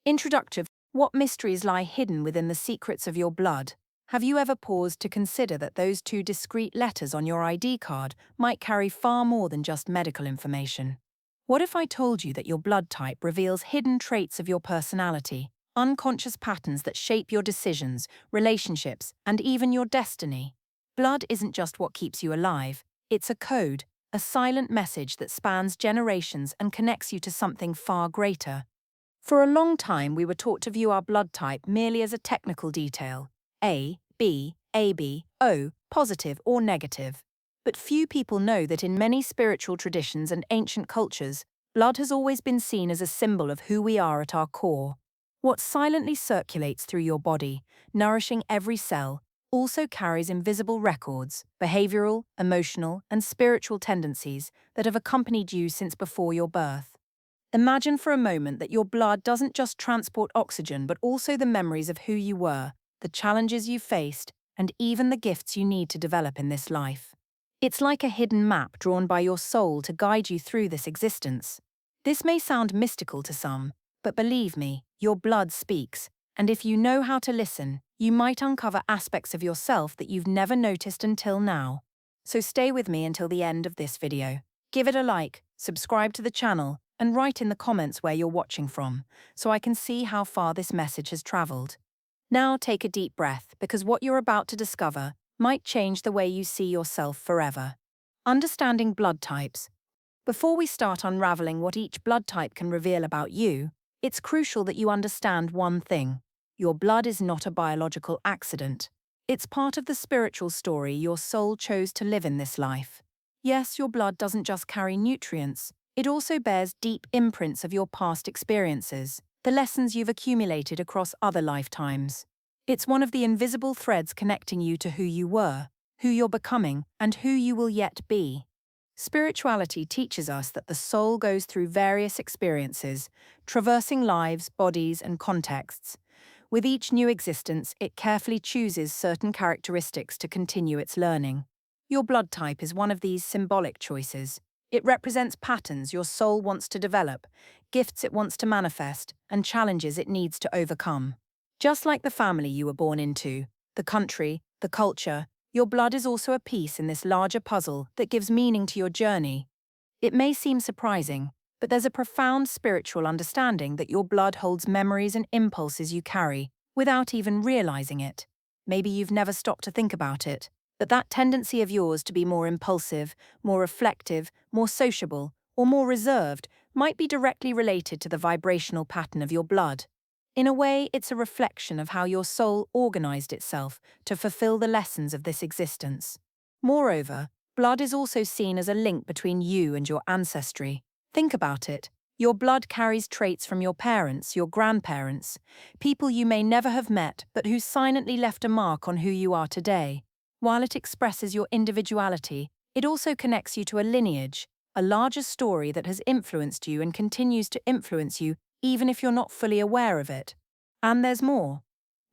Introductive. What mysteries lie hidden within the secrets of your blood? Have you ever paused to consider that those two discrete letters on your ID card might carry far more than just medical information? What if I told you that your blood type reveals hidden traits of your personality, unconscious patterns that shape your decisions, relationships, and even your destiny? Blood isn't just what keeps you alive, it's a code, a silent message that spans generations and connects you to something far greater. For a long time, we were taught to view our blood type merely as a technical detail: A, B, AB, O, positive or negative. But few people know that in many spiritual traditions and ancient cultures, blood has always been seen as a symbol of who we are at our core. What silently circulates through your body, nourishing every cell, also carries invisible records, behavioral, emotional, and spiritual tendencies that have accompanied you since before your birth. Imagine for a moment that your blood doesn't just transport oxygen but also the memories of who you were, the challenges you faced, and even the gifts you need to develop in this life. It's like a hidden map drawn by your soul to guide you through this existence. This may sound mystical to some, but believe me, your blood speaks, and if you know how to listen, you might uncover aspects of yourself that you've never noticed until now. So stay with me until the end of this video. Give it a like, subscribe to the channel, and write in the comments where you're watching from, so I can see how far this message has traveled. Now take a deep breath, because what you're about to discover might change the way you see yourself forever. Understanding blood types. Before we start unraveling what each blood type can reveal about you, it's crucial that you understand one thing. Your blood is not a biological accident. It's part of the spiritual story your soul chose to live in this life. Yes, your blood doesn't just carry nutrients, it also bears deep imprints of your past experiences, the lessons you've accumulated across other lifetimes. It's one of the invisible threads connecting you to who you were, who you're becoming, and who you will yet be. Spirituality teaches us that the soul goes through various experiences, traversing lives, bodies, and contexts. With each new existence, it carefully chooses certain characteristics to continue its learning. Your blood type is one of these symbolic choices. It represents patterns your soul wants to develop, gifts it wants to manifest, and challenges it needs to overcome. Just like the family you were born into, the country, the culture, your blood is also a piece in this larger puzzle that gives meaning to your journey. It may seem surprising, but there's a profound spiritual understanding that your blood holds memories and impulses you carry without even realizing it. Maybe you've never stopped to think about it, but that tendency of yours to be more impulsive, more reflective, more sociable, or more reserved might be directly related to the vibrational pattern of your blood. In a way, it's a reflection of how your soul organized itself to fulfill the lessons of this existence. Moreover, blood is also seen as a link between you and your ancestry. Think about it. Your blood carries traits from your parents, your grandparents, people you may never have met but who silently left a mark on who you are today. While it expresses your individuality, it also connects you to a lineage, a larger story that has influenced you and continues to influence you even if you're not fully aware of it. And there's more.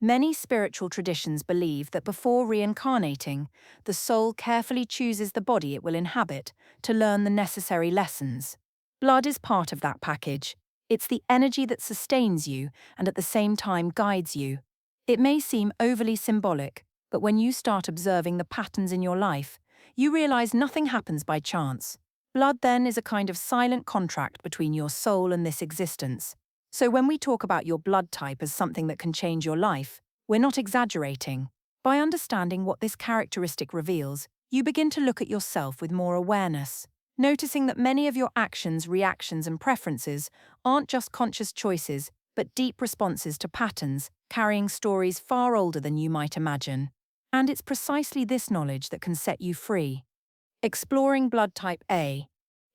Many spiritual traditions believe that before reincarnating, the soul carefully chooses the body it will inhabit to learn the necessary lessons. Blood is part of that package. It's the energy that sustains you and at the same time guides you. It may seem overly symbolic, but when you start observing the patterns in your life, you realize nothing happens by chance. Blood then is a kind of silent contract between your soul and this existence. So when we talk about your blood type as something that can change your life, we're not exaggerating. By understanding what this characteristic reveals, you begin to look at yourself with more awareness, noticing that many of your actions, reactions, and preferences aren't just conscious choices, but deep responses to patterns, carrying stories far older than you might imagine. And it's precisely this knowledge that can set you free. Exploring blood type A.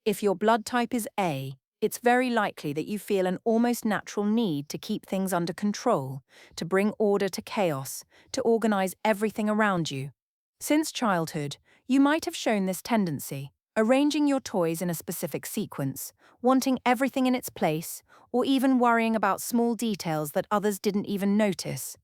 If your blood type is A, it's very likely that you feel an almost natural need to keep things under control, to bring order to chaos, to organize everything around you. Since childhood, you might have shown this tendency, arranging your toys in a specific sequence, wanting everything in its place, or even worrying about small details that others didn't even notice.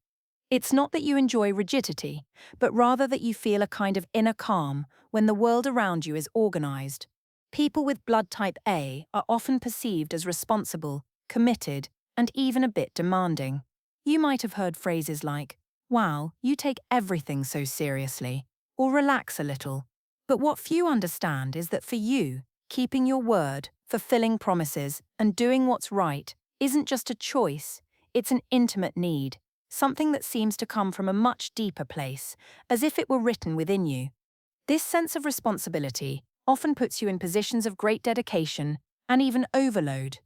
It's not that you enjoy rigidity, but rather that you feel a kind of inner calm when the world around you is organized. People with blood type A are often perceived as responsible, committed, and even a bit demanding. You might have heard phrases like, "Wow, you take everything so seriously," or "relax a little." But what few understand is that for you, keeping your word, fulfilling promises, and doing what's right isn't just a choice, it's an intimate need, something that seems to come from a much deeper place, as if it were written within you. This sense of responsibility often puts you in positions of great dedication and even overload.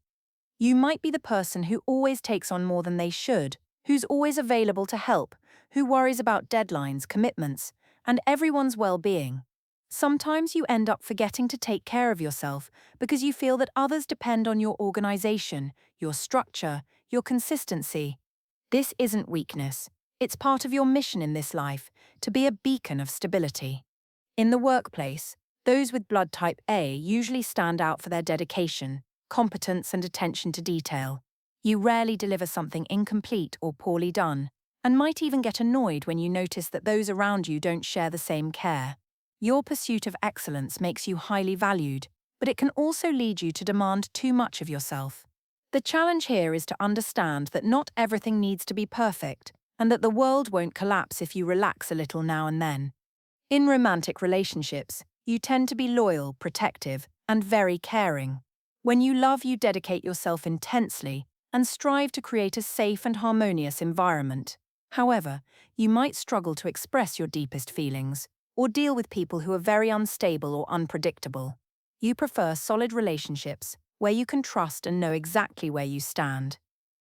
You might be the person who always takes on more than they should, who's always available to help, who worries about deadlines, commitments, and everyone's well-being. Sometimes you end up forgetting to take care of yourself because you feel that others depend on your organization, your structure, your consistency. This isn't weakness. It's part of your mission in this life, to be a beacon of stability. In the workplace, those with blood type A usually stand out for their dedication, competence, and attention to detail. You rarely deliver something incomplete or poorly done, and might even get annoyed when you notice that those around you don't share the same care. Your pursuit of excellence makes you highly valued, but it can also lead you to demand too much of yourself. The challenge here is to understand that not everything needs to be perfect, and that the world won't collapse if you relax a little now and then. In romantic relationships, you tend to be loyal, protective, and very caring. When you love, you dedicate yourself intensely and strive to create a safe and harmonious environment. However, you might struggle to express your deepest feelings or deal with people who are very unstable or unpredictable. You prefer solid relationships where you can trust and know exactly where you stand.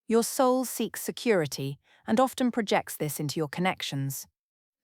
Your soul seeks security and often projects this into your connections.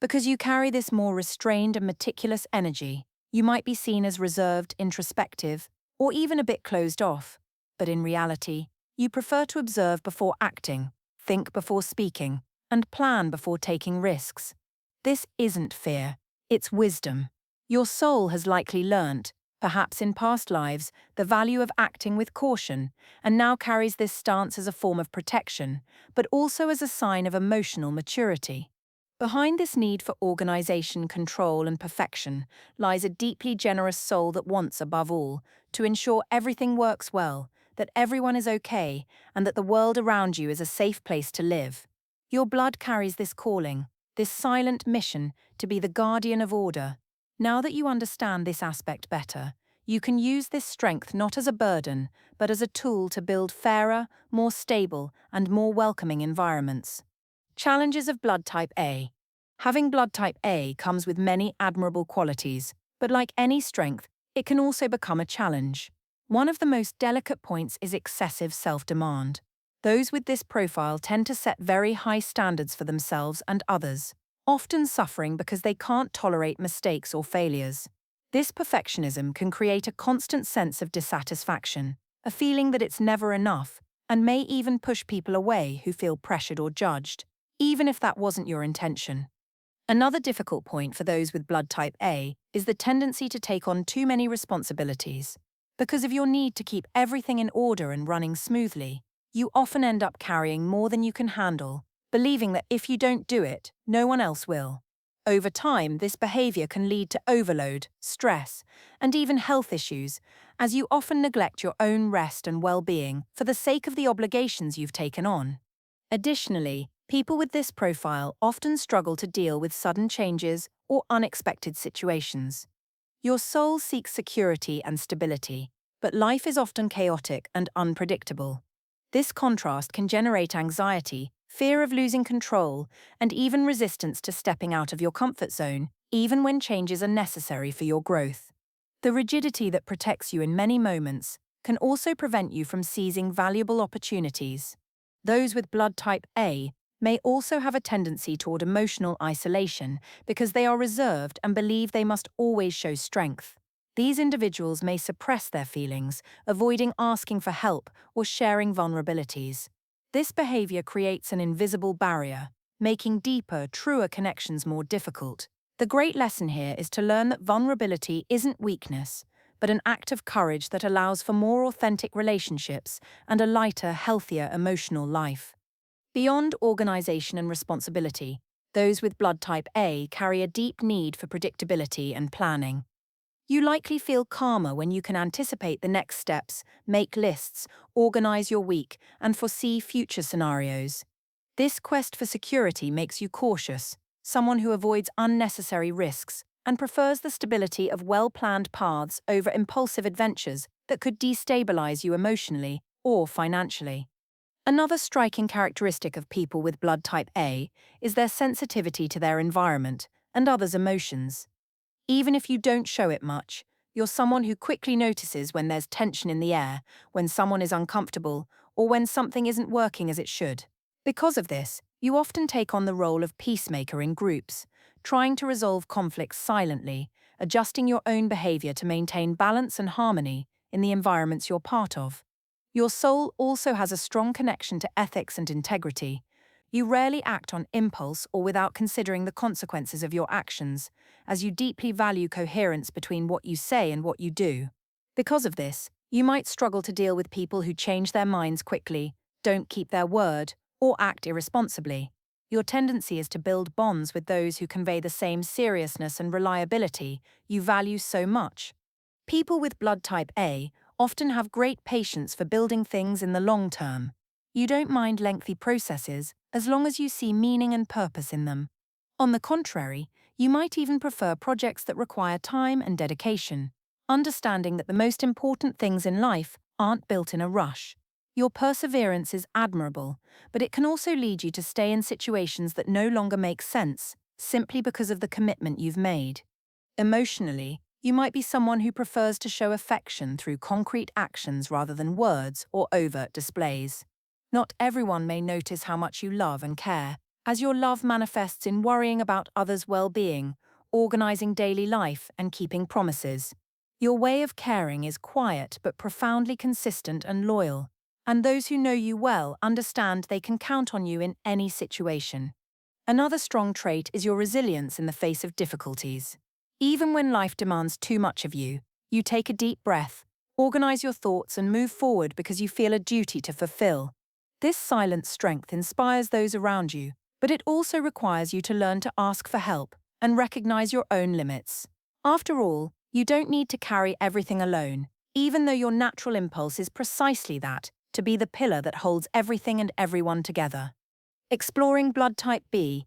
Because you carry this more restrained and meticulous energy, you might be seen as reserved, introspective, or even a bit closed off. But in reality, you prefer to observe before acting, think before speaking, and plan before taking risks. This isn't fear, it's wisdom. Your soul has likely learnt, perhaps in past lives, the value of acting with caution, and now carries this stance as a form of protection, but also as a sign of emotional maturity. Behind this need for organization, control, and perfection lies a deeply generous soul that wants, above all, to ensure everything works well, that everyone is okay, and that the world around you is a safe place to live. Your blood carries this calling, this silent mission to be the guardian of order. Now that you understand this aspect better, you can use this strength not as a burden, but as a tool to build fairer, more stable, and more welcoming environments. Challenges of blood type A. Having blood type A comes with many admirable qualities, but like any strength, it can also become a challenge. One of the most delicate points is excessive self-demand. Those with this profile tend to set very high standards for themselves and others, often suffering because they can't tolerate mistakes or failures. This perfectionism can create a constant sense of dissatisfaction, a feeling that it's never enough, and may even push people away who feel pressured or judged, even if that wasn't your intention. Another difficult point for those with blood type A is the tendency to take on too many responsibilities. Because of your need to keep everything in order and running smoothly, you often end up carrying more than you can handle, believing that if you don't do it, no one else will. Over time, this behavior can lead to overload, stress, and even health issues, as you often neglect your own rest and well-being for the sake of the obligations you've taken on. Additionally, people with this profile often struggle to deal with sudden changes or unexpected situations. Your soul seeks security and stability, but life is often chaotic and unpredictable. This contrast can generate anxiety, fear of losing control, and even resistance to stepping out of your comfort zone, even when changes are necessary for your growth. The rigidity that protects you in many moments can also prevent you from seizing valuable opportunities. Those with blood type A may also have a tendency toward emotional isolation because they are reserved and believe they must always show strength. These individuals may suppress their feelings, avoiding asking for help or sharing vulnerabilities. This behavior creates an invisible barrier, making deeper, truer connections more difficult. The great lesson here is to learn that vulnerability isn't weakness, but an act of courage that allows for more authentic relationships and a lighter, healthier emotional life. Beyond organization and responsibility, those with blood type A carry a deep need for predictability and planning. You likely feel calmer when you can anticipate the next steps, make lists, organize your week, and foresee future scenarios. This quest for security makes you cautious, someone who avoids unnecessary risks, and prefers the stability of well-planned paths over impulsive adventures that could destabilize you emotionally or financially. Another striking characteristic of people with blood type A is their sensitivity to their environment and others' emotions. Even if you don't show it much, you're someone who quickly notices when there's tension in the air, when someone is uncomfortable, or when something isn't working as it should. Because of this, you often take on the role of peacemaker in groups, trying to resolve conflicts silently, adjusting your own behavior to maintain balance and harmony in the environments you're part of. Your soul also has a strong connection to ethics and integrity. You rarely act on impulse or without considering the consequences of your actions, as you deeply value coherence between what you say and what you do. Because of this, you might struggle to deal with people who change their minds quickly, don't keep their word, or act irresponsibly. Your tendency is to build bonds with those who convey the same seriousness and reliability you value so much. People with blood type A often have great patience for building things in the long term. You don't mind lengthy processes as long as you see meaning and purpose in them. On the contrary, you might even prefer projects that require time and dedication, understanding that the most important things in life aren't built in a rush. Your perseverance is admirable, but it can also lead you to stay in situations that no longer make sense, simply because of the commitment you've made. Emotionally, you might be someone who prefers to show affection through concrete actions rather than words or overt displays. Not everyone may notice how much you love and care, as your love manifests in worrying about others' well-being, organizing daily life, and keeping promises. Your way of caring is quiet but profoundly consistent and loyal, and those who know you well understand they can count on you in any situation. Another strong trait is your resilience in the face of difficulties. Even when life demands too much of you, you take a deep breath, organize your thoughts, and move forward because you feel a duty to fulfill. This silent strength inspires those around you, but it also requires you to learn to ask for help and recognize your own limits. After all, you don't need to carry everything alone, even though your natural impulse is precisely that, to be the pillar that holds everything and everyone together. Exploring blood type B.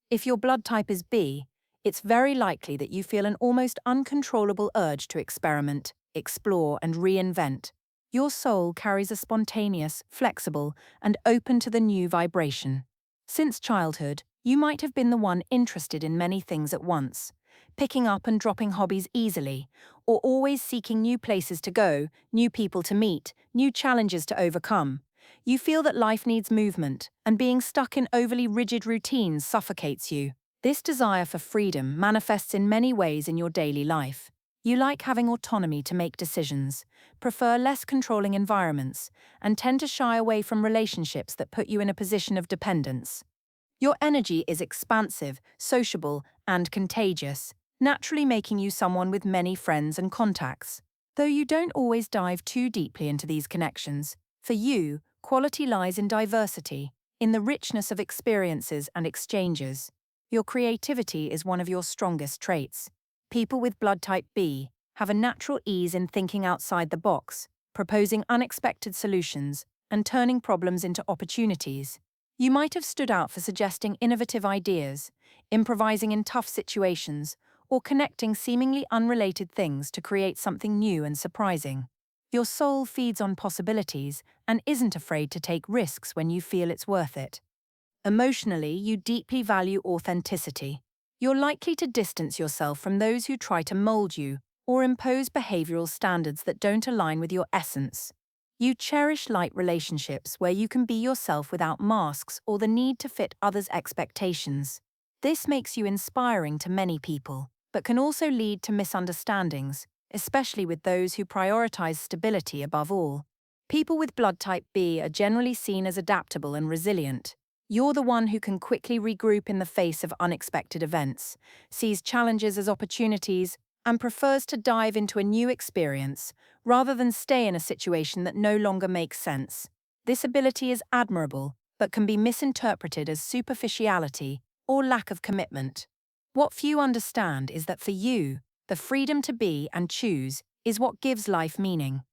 If your blood type is B, it's very likely that you feel an almost uncontrollable urge to experiment, explore, and reinvent. Your soul carries a spontaneous, flexible, and open to the new vibration. Since childhood, you might have been the one interested in many things at once, picking up and dropping hobbies easily, or always seeking new places to go, new people to meet, new challenges to overcome. You feel that life needs movement, and being stuck in overly rigid routines suffocates you. This desire for freedom manifests in many ways in your daily life. You like having autonomy to make decisions, prefer less controlling environments, and tend to shy away from relationships that put you in a position of dependence. Your energy is expansive, sociable, and contagious, naturally making you someone with many friends and contacts. Though you don't always dive too deeply into these connections, for you, quality lies in diversity, in the richness of experiences and exchanges. Your creativity is one of your strongest traits. People with blood type B have a natural ease in thinking outside the box, proposing unexpected solutions, and turning problems into opportunities. You might have stood out for suggesting innovative ideas, improvising in tough situations, or connecting seemingly unrelated things to create something new and surprising. Your soul feeds on possibilities and isn't afraid to take risks when you feel it's worth it. Emotionally, you deeply value authenticity. You're likely to distance yourself from those who try to mold you or impose behavioral standards that don't align with your essence. You cherish light relationships where you can be yourself without masks or the need to fit others' expectations. This makes you inspiring to many people, but can also lead to misunderstandings, especially with those who prioritize stability above all. People with blood type B are generally seen as adaptable and resilient. You're the one who can quickly regroup in the face of unexpected events, sees challenges as opportunities, and prefers to dive into a new experience rather than stay in a situation that no longer makes sense. This ability is admirable, but can be misinterpreted as superficiality or lack of commitment. What few understand is that for you, The freedom to be and choose is what gives life meaning.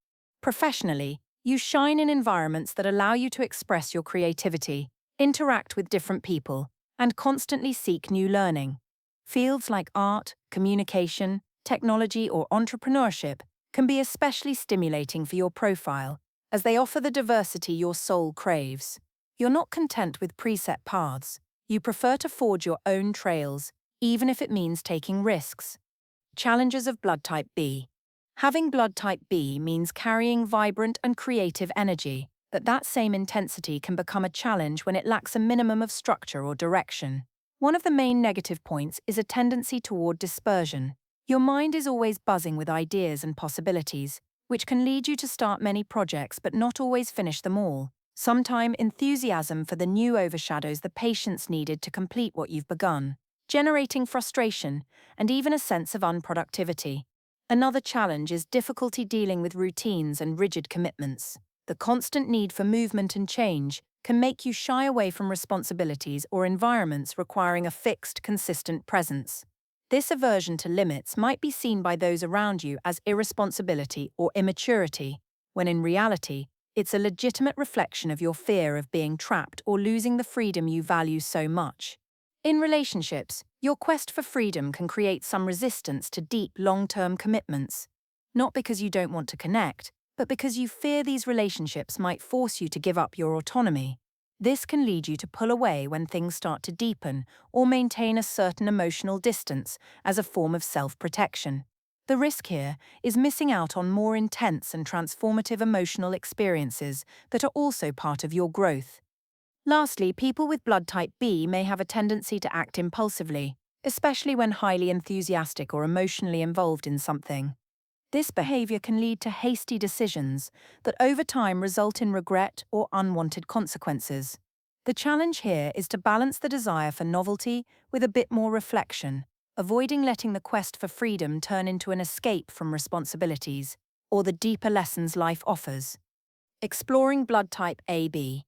Professionally, you shine in environments that allow you to express your creativity, interact with different people, and constantly seek new learning. Fields like art, communication, technology, or entrepreneurship can be especially stimulating for your profile, as they offer the diversity your soul craves. You're not content with preset paths. You prefer to forge your own trails, even if it means taking risks. Challenges of blood type B. Having blood type B means carrying vibrant and creative energy, but that same intensity can become a challenge when it lacks a minimum of structure or direction. One of the main negative points is a tendency toward dispersion. Your mind is always buzzing with ideas and possibilities, which can lead you to start many projects but not always finish them all. Sometimes enthusiasm for the new overshadows the patience needed to complete what you've begun, generating frustration and even a sense of unproductivity. Another challenge is difficulty dealing with routines and rigid commitments. The constant need for movement and change can make you shy away from responsibilities or environments requiring a fixed, consistent presence. This aversion to limits might be seen by those around you as irresponsibility or immaturity, when in reality, it's a legitimate reflection of your fear of being trapped or losing the freedom you value so much. In relationships, your quest for freedom can create some resistance to deep, long-term commitments. Not because you don't want to connect, but because you fear these relationships might force you to give up your autonomy. This can lead you to pull away when things start to deepen or maintain a certain emotional distance as a form of self-protection. The risk here is missing out on more intense and transformative emotional experiences that are also part of your growth. Lastly, people with blood type B may have a tendency to act impulsively, especially when highly enthusiastic or emotionally involved in something. This behavior can lead to hasty decisions that over time result in regret or unwanted consequences. The challenge here is to balance the desire for novelty with a bit more reflection, avoiding letting the quest for freedom turn into an escape from responsibilities or the deeper lessons life offers. Exploring blood type AB.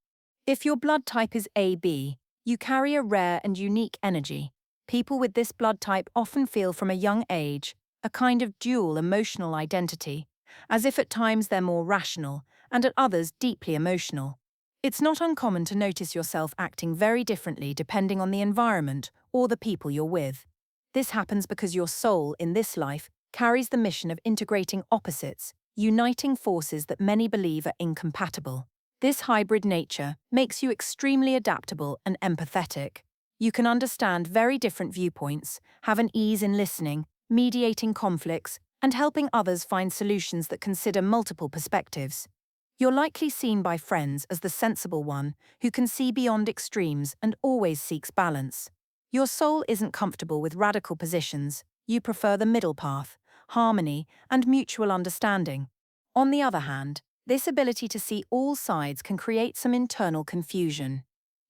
If your blood type is AB, you carry a rare and unique energy. People with this blood type often feel from a young age a kind of dual emotional identity, as if at times they're more rational and at others deeply emotional. It's not uncommon to notice yourself acting very differently depending on the environment or the people you're with. This happens because your soul in this life carries the mission of integrating opposites, uniting forces that many believe are incompatible. This hybrid nature makes you extremely adaptable and empathetic. You can understand very different viewpoints, have an ease in listening, mediating conflicts, and helping others find solutions that consider multiple perspectives. You're likely seen by friends as the sensible one who can see beyond extremes and always seeks balance. Your soul isn't comfortable with radical positions. You prefer the middle path, harmony, and mutual understanding. On the other hand, this ability to see all sides can create some internal confusion.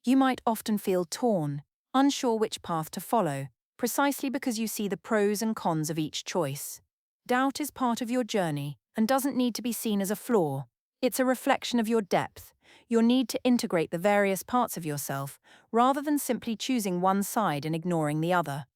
You might often feel torn, unsure which path to follow, precisely because you see the pros and cons of each choice. Doubt is part of your journey and doesn't need to be seen as a flaw. It's a reflection of your depth, your need to integrate the various parts of yourself, rather than simply choosing one side and ignoring the other.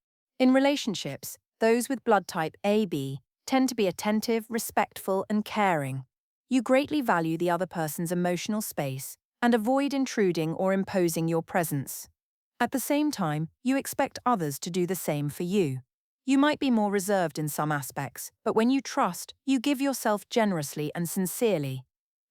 In relationships, those with blood type AB tend to be attentive, respectful, and caring. You greatly value the other person's emotional space and avoid intruding or imposing your presence. At the same time, you expect others to do the same for you. You might be more reserved in some aspects, but when you trust, you give yourself generously and sincerely.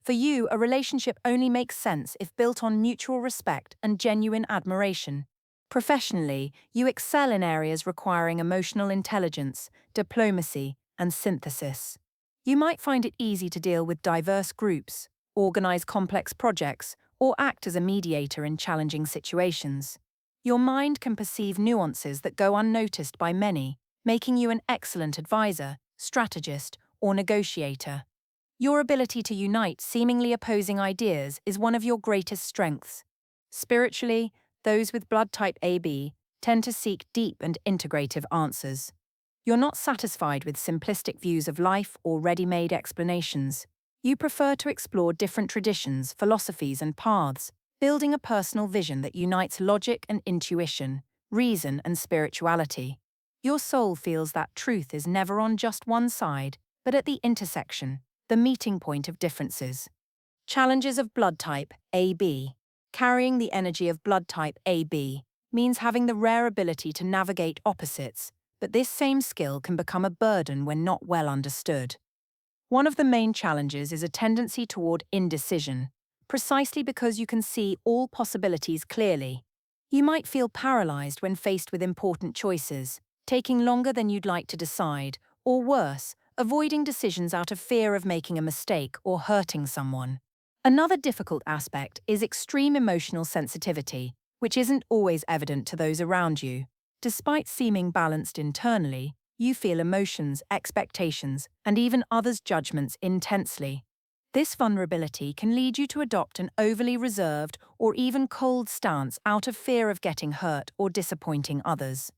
For you, a relationship only makes sense if built on mutual respect and genuine admiration. Professionally, you excel in areas requiring emotional intelligence, diplomacy, and synthesis. You might find it easy to deal with diverse groups, organize complex projects, or act as a mediator in challenging situations. Your mind can perceive nuances that go unnoticed by many, making you an excellent advisor, strategist, or negotiator. Your ability to unite seemingly opposing ideas is one of your greatest strengths. Spiritually, those with blood type AB tend to seek deep and integrative answers. You're not satisfied with simplistic views of life or ready-made explanations. You prefer to explore different traditions, philosophies, and paths, building a personal vision that unites logic and intuition, reason and spirituality. Your soul feels that truth is never on just one side, but at the intersection, the meeting point of differences. Challenges of blood type AB. Carrying the energy of blood type AB means having the rare ability to navigate opposites, but this same skill can become a burden when not well understood. One of the main challenges is a tendency toward indecision, precisely because you can see all possibilities clearly. You might feel paralyzed when faced with important choices, taking longer than you'd like to decide, or worse, avoiding decisions out of fear of making a mistake or hurting someone. Another difficult aspect is extreme emotional sensitivity, which isn't always evident to those around you. Despite seeming balanced internally, you feel emotions, expectations, and even others' judgments intensely. This vulnerability can lead you to adopt an overly reserved or even cold stance out of fear of getting hurt or disappointing others.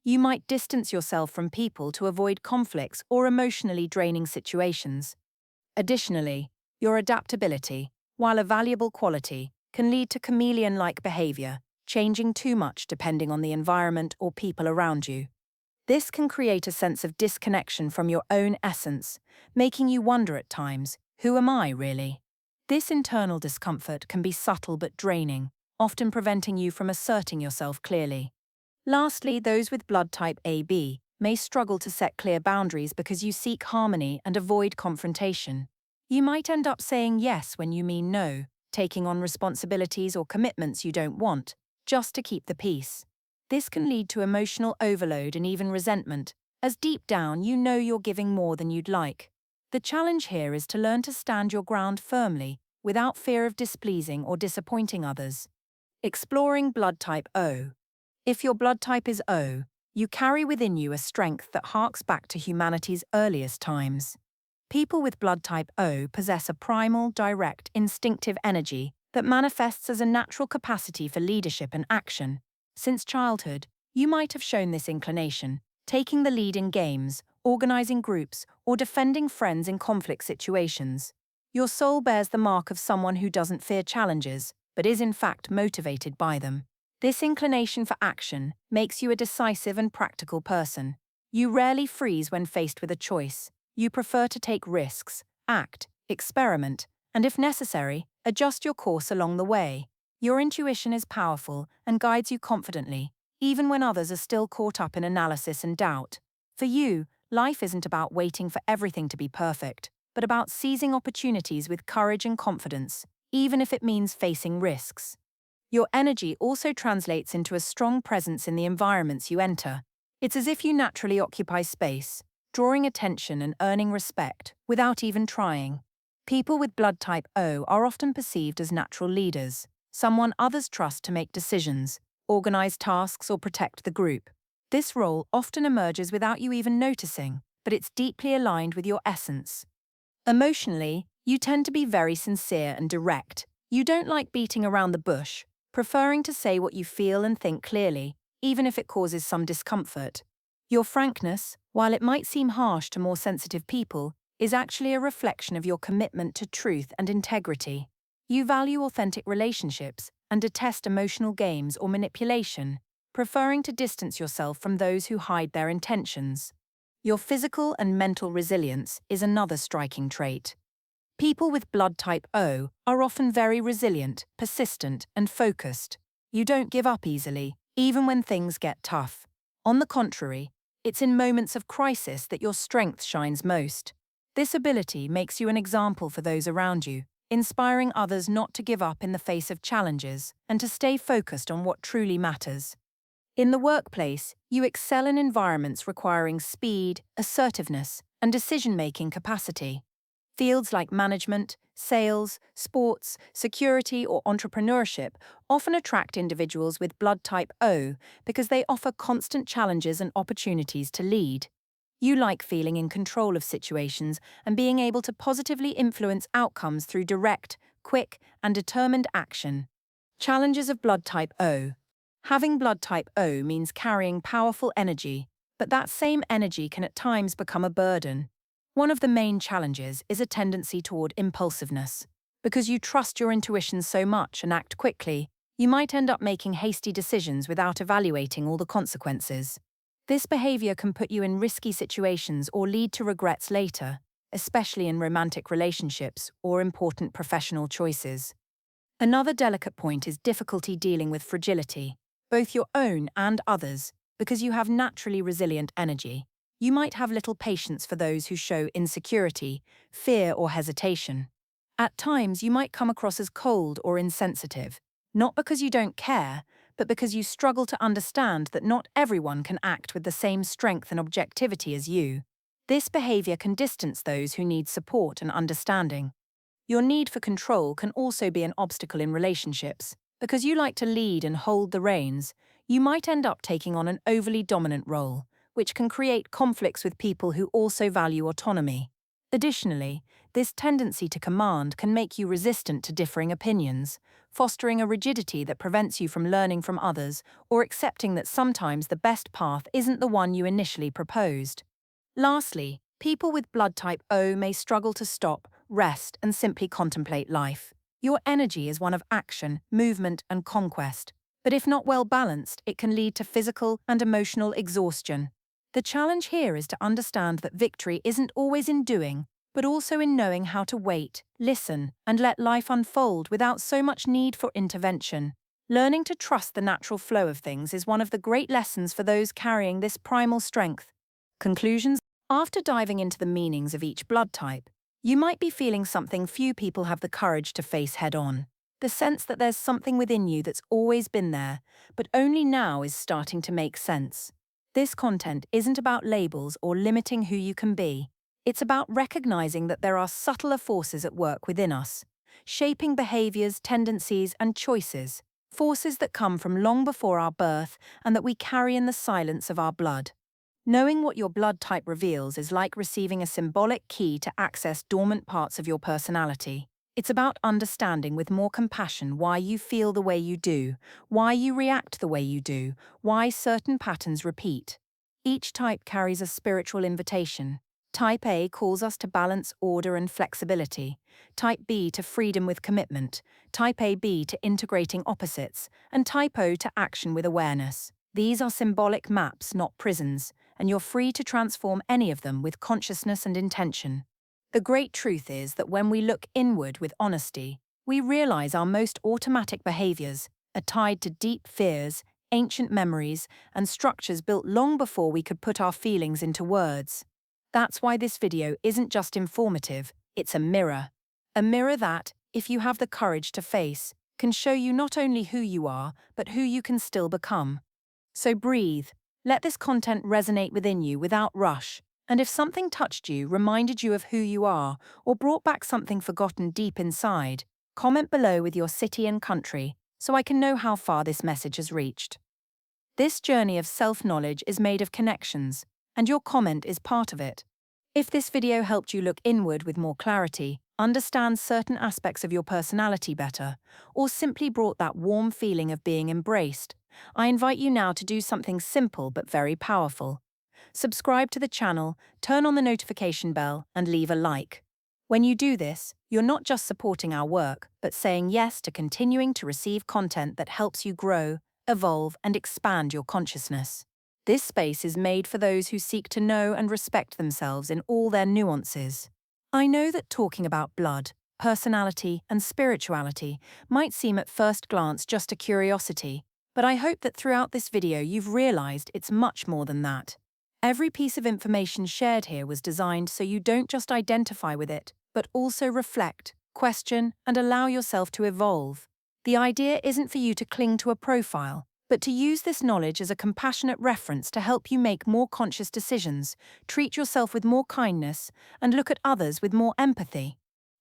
You might distance yourself from people to avoid conflicts or emotionally draining situations. Additionally, your adaptability, while a valuable quality, can lead to chameleon-like behavior, changing too much depending on the environment or people around you. This can create a sense of disconnection from your own essence, making you wonder at times, who am I really? This internal discomfort can be subtle but draining, often preventing you from asserting yourself clearly. Lastly, those with blood type AB may struggle to set clear boundaries because you seek harmony and avoid confrontation. You might end up saying yes when you mean no, taking on responsibilities or commitments you don't want, just to keep the peace. This can lead to emotional overload and even resentment, as deep down you know you're giving more than you'd like. The challenge here is to learn to stand your ground firmly, without fear of displeasing or disappointing others. Exploring blood type O. If your blood type is O, you carry within you a strength that harks back to humanity's earliest times. People with blood type O possess a primal, direct, instinctive energy that manifests as a natural capacity for leadership and action. Since childhood, you might have shown this inclination, taking the lead in games, organizing groups, or defending friends in conflict situations. Your soul bears the mark of someone who doesn't fear challenges, but is in fact motivated by them. This inclination for action makes you a decisive and practical person. You rarely freeze when faced with a choice. You prefer to take risks, act, experiment, and if necessary, adjust your course along the way. Your intuition is powerful and guides you confidently, even when others are still caught up in analysis and doubt. For you, life isn't about waiting for everything to be perfect, but about seizing opportunities with courage and confidence, even if it means facing risks. Your energy also translates into a strong presence in the environments you enter. It's as if you naturally occupy space, drawing attention and earning respect without even trying. People with blood type O are often perceived as natural leaders, someone others trust to make decisions, organize tasks, or protect the group. This role often emerges without you even noticing, but it's deeply aligned with your essence. Emotionally, you tend to be very sincere and direct. You don't like beating around the bush, preferring to say what you feel and think clearly, even if it causes some discomfort. Your frankness, while it might seem harsh to more sensitive people, is actually a reflection of your commitment to truth and integrity. You value authentic relationships and detest emotional games or manipulation, preferring to distance yourself from those who hide their intentions. Your physical and mental resilience is another striking trait. People with blood type O are often very resilient, persistent, and focused. You don't give up easily, even when things get tough. On the contrary, it's in moments of crisis that your strength shines most. This ability makes you an example for those around you, inspiring others not to give up in the face of challenges and to stay focused on what truly matters. In the workplace, you excel in environments requiring speed, assertiveness, and decision-making capacity. Fields like management, sales, sports, security, or entrepreneurship often attract individuals with blood type O because they offer constant challenges and opportunities to lead. You like feeling in control of situations and being able to positively influence outcomes through direct, quick, and determined action. Challenges of blood type O. Having blood type O means carrying powerful energy, but that same energy can at times become a burden. One of the main challenges is a tendency toward impulsiveness. Because you trust your intuition so much and act quickly, you might end up making hasty decisions without evaluating all the consequences. This behavior can put you in risky situations or lead to regrets later, especially in romantic relationships or important professional choices. Another delicate point is difficulty dealing with fragility, both your own and others, because you have naturally resilient energy. You might have little patience for those who show insecurity, fear, or hesitation. At times, you might come across as cold or insensitive, not because you don't care, but because you struggle to understand that not everyone can act with the same strength and objectivity as you. This behavior can distance those who need support and understanding. Your need for control can also be an obstacle in relationships. Because you like to lead and hold the reins, you might end up taking on an overly dominant role, which can create conflicts with people who also value autonomy. Additionally, this tendency to command can make you resistant to differing opinions, fostering a rigidity that prevents you from learning from others or accepting that sometimes the best path isn't the one you initially proposed. Lastly, people with blood type O may struggle to stop, rest, and simply contemplate life. Your energy is one of action, movement, and conquest. But if not well balanced, it can lead to physical and emotional exhaustion. The challenge here is to understand that victory isn't always in doing, but also in knowing how to wait, listen, and let life unfold without so much need for intervention. Learning to trust the natural flow of things is one of the great lessons for those carrying this primal strength. Conclusions? After diving into the meanings of each blood type, you might be feeling something few people have the courage to face head-on. The sense that there's something within you that's always been there, but only now is starting to make sense. This content isn't about labels or limiting who you can be. It's about recognizing that there are subtler forces at work within us, shaping behaviors, tendencies, and choices, forces that come from long before our birth and that we carry in the silence of our blood. Knowing what your blood type reveals is like receiving a symbolic key to access dormant parts of your personality. It's about understanding with more compassion why you feel the way you do, why you react the way you do, why certain patterns repeat. Each type carries a spiritual invitation. Type A calls us to balance, order, and flexibility. Type B to freedom with commitment. Type AB to integrating opposites. And Type O to action with awareness. These are symbolic maps, not prisons, and you're free to transform any of them with consciousness and intention. The great truth is that when we look inward with honesty, we realize our most automatic behaviors are tied to deep fears, ancient memories, and structures built long before we could put our feelings into words. That's why this video isn't just informative, it's a mirror. A mirror that, if you have the courage to face, can show you not only who you are, but who you can still become. So breathe, let this content resonate within you without rush, and if something touched you, reminded you of who you are, or brought back something forgotten deep inside, comment below with your city and country so I can know how far this message has reached. This journey of self-knowledge is made of connections, and your comment is part of it. If this video helped you look inward with more clarity, understand certain aspects of your personality better, or simply brought that warm feeling of being embraced, I invite you now to do something simple but very powerful. Subscribe to the channel, turn on the notification bell, and leave a like. When you do this, you're not just supporting our work, but saying yes to continuing to receive content that helps you grow, evolve, and expand your consciousness. This space is made for those who seek to know and respect themselves in all their nuances. I know that talking about blood, personality, and spirituality might seem at first glance just a curiosity, but I hope that throughout this video you've realized it's much more than that. Every piece of information shared here was designed so you don't just identify with it, but also reflect, question, and allow yourself to evolve. The idea isn't for you to cling to a profile, but to use this knowledge as a compassionate reference to help you make more conscious decisions, treat yourself with more kindness, and look at others with more empathy.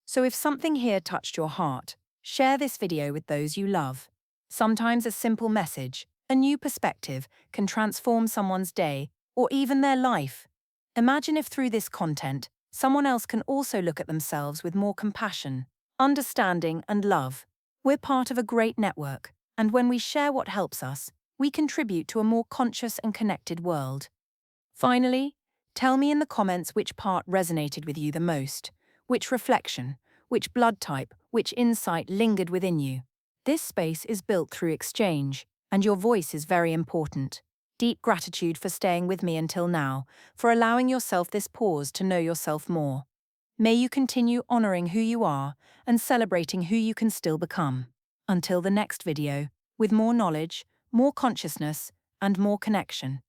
So if something here touched your heart, share this video with those you love. Sometimes a simple message, a new perspective, can transform someone's day, or even their life. Imagine if through this content, someone else can also look at themselves with more compassion, understanding, and love. We're part of a great network, and when we share what helps us, we contribute to a more conscious and connected world. Finally, tell me in the comments which part resonated with you the most, which reflection, which blood type, which insight lingered within you. This space is built through exchange, and your voice is very important. deep gratitude for staying with me until now, for allowing yourself this pause to know yourself more. May you continue honoring who you are and celebrating who you can still become. Until the next video, with more knowledge, more consciousness, and more connection.